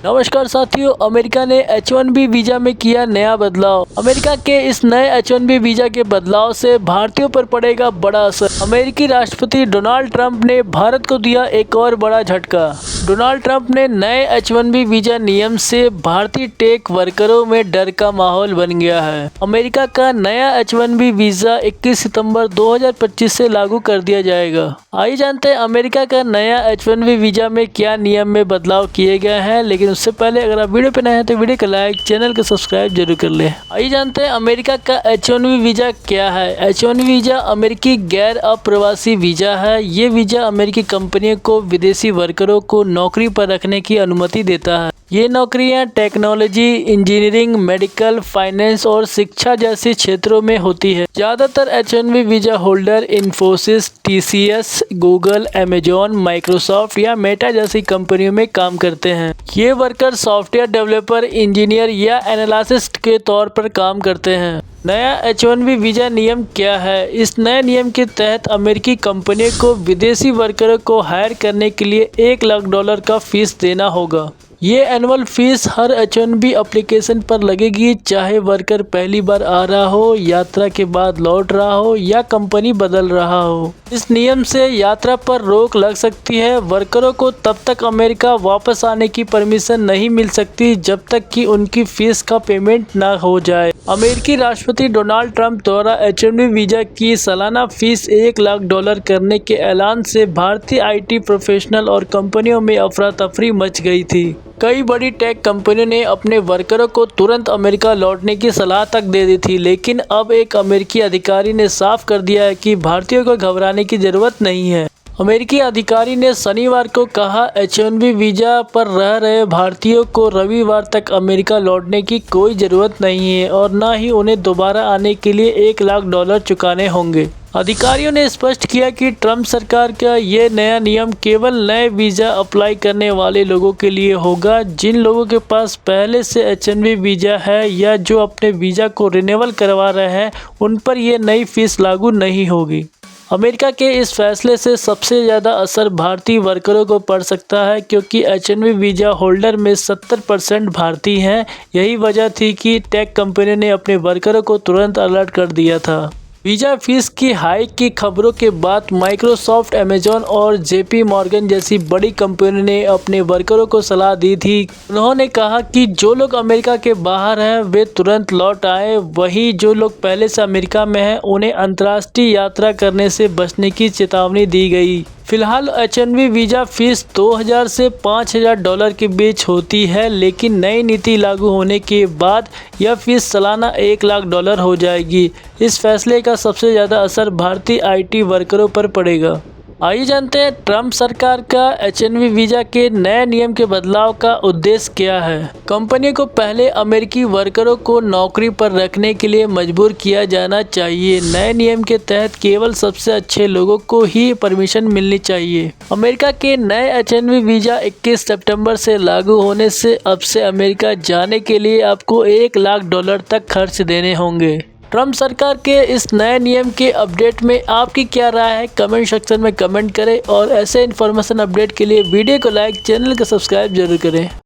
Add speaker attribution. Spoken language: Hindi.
Speaker 1: नमस्कार साथियों, अमेरिका ने H1B वीजा में किया नया बदलाव। अमेरिका के इस नए H1B वीजा के बदलाव से भारतीयों पर पड़ेगा बड़ा असर। अमेरिकी राष्ट्रपति डोनाल्ड ट्रंप ने भारत को दिया एक और बड़ा झटका। डोनाल्ड ट्रंप ने नए H1B वीजा नियम से भारतीय टेक वर्करों में डर का माहौल बन गया है। अमेरिका का नया H1B वीजा 21 सितंबर 2025 से लागू कर दिया जाएगा। आइए जानते हैं अमेरिका का नया H1B वीजा में क्या नियम में बदलाव किए गए हैं। लेकिन उससे पहले अगर आप वीडियो पे नए हैं तो वीडियो को लाइक, चैनल को सब्सक्राइब जरूर कर लें। आइए जानते हैं अमेरिका का H1B वीजा क्या है। H1B वीजा अमेरिकी गैर अप्रवासी वीजा है। ये वीजा अमेरिकी कंपनियों को विदेशी वर्करों को नौकरी पर रखने की अनुमति देता है। ये नौकरियां टेक्नोलॉजी, इंजीनियरिंग, मेडिकल, फाइनेंस और शिक्षा जैसे क्षेत्रों में होती है। ज़्यादातर H1B visa holder Infosys, TCS, Google, Amazon, Microsoft या मेटा जैसी कंपनियों में काम करते हैं। ये वर्कर सॉफ्टवेयर डेवलपर, इंजीनियर या एनालिस्ट के तौर पर काम करते हैं। नया H1B वीजा नियम क्या है। इस नए नियम के तहत अमेरिकी कंपनियों को विदेशी वर्करों को हायर करने के लिए $1 लाख का फीस देना होगा। ये एनुअल फीस हर H1B एप्लीकेशन पर लगेगी, चाहे वर्कर पहली बार आ रहा हो, यात्रा के बाद लौट रहा हो या कंपनी बदल रहा हो। इस नियम से यात्रा पर रोक लग सकती है। वर्करों को तब तक अमेरिका वापस आने की परमिशन नहीं मिल सकती जब तक कि उनकी फीस का पेमेंट ना हो जाए। अमेरिकी राष्ट्रपति डोनाल्ड ट्रंप द्वारा H1B वीजा की सालाना फीस $1 लाख करने के ऐलान से भारतीय IT प्रोफेशनल और कंपनियों में अफरा तफरी मच गई थी। कई बड़ी टेक कंपनियों ने अपने वर्करों को तुरंत अमेरिका लौटने की सलाह तक दे दी थी, लेकिन अब एक अमेरिकी अधिकारी ने साफ कर दिया है कि भारतीयों को घबराने की जरूरत नहीं है। अमेरिकी अधिकारी ने शनिवार को कहा, H1B वीजा पर रह रहे भारतीयों को रविवार तक अमेरिका लौटने की कोई ज़रूरत नहीं है और न ही उन्हें दोबारा आने के लिए $1 लाख चुकाने होंगे। अधिकारियों ने स्पष्ट किया कि ट्रंप सरकार का ये नया नियम केवल नए वीज़ा अप्लाई करने वाले लोगों के लिए होगा। जिन लोगों के पास पहले से H1B वीज़ा है या जो अपने वीज़ा को रिन्यूअल करवा रहे हैं, उन पर यह नई फीस लागू नहीं होगी। अमेरिका के इस फैसले से सबसे ज़्यादा असर भारतीय वर्करों को पड़ सकता है, क्योंकि H1B वीज़ा होल्डर में 70% भारतीय हैं। यही वजह थी कि टेक कंपनी ने अपने वर्करों को तुरंत अलर्ट कर दिया था। वीज़ा फीस की हाइक की खबरों के बाद माइक्रोसॉफ्ट, अमेजॉन और JP मॉर्गन जैसी बड़ी कंपनियों ने अपने वर्करों को सलाह दी थी। उन्होंने कहा कि जो लोग अमेरिका के बाहर हैं वे तुरंत लौट आए। वहीं जो लोग पहले से अमेरिका में हैं उन्हें अंतर्राष्ट्रीय यात्रा करने से बचने की चेतावनी दी गई। फिलहाल H1B वीज़ा फीस $2000 से $5000 के बीच होती है, लेकिन नई नीति लागू होने के बाद यह फीस सालाना $1 लाख हो जाएगी। इस फैसले का सबसे ज़्यादा असर भारतीय IT वर्करों पर पड़ेगा। आइए जानते हैं ट्रंप सरकार का H1B वीज़ा के नए नियम के बदलाव का उद्देश्य क्या है। कंपनी को पहले अमेरिकी वर्करों को नौकरी पर रखने के लिए मजबूर किया जाना चाहिए। नए नियम के तहत केवल सबसे अच्छे लोगों को ही परमिशन मिलनी चाहिए। अमेरिका के नए H1B वीज़ा 21 सितंबर से लागू होने से अब से अमेरिका जाने के लिए आपको $1 लाख तक खर्च देने होंगे। ट्रंप सरकार के इस नए नियम के अपडेट में आपकी क्या राय है, कमेंट सेक्शन में कमेंट करें और ऐसे इन्फॉर्मेशन अपडेट के लिए वीडियो को लाइक, चैनल को सब्सक्राइब जरूर करें।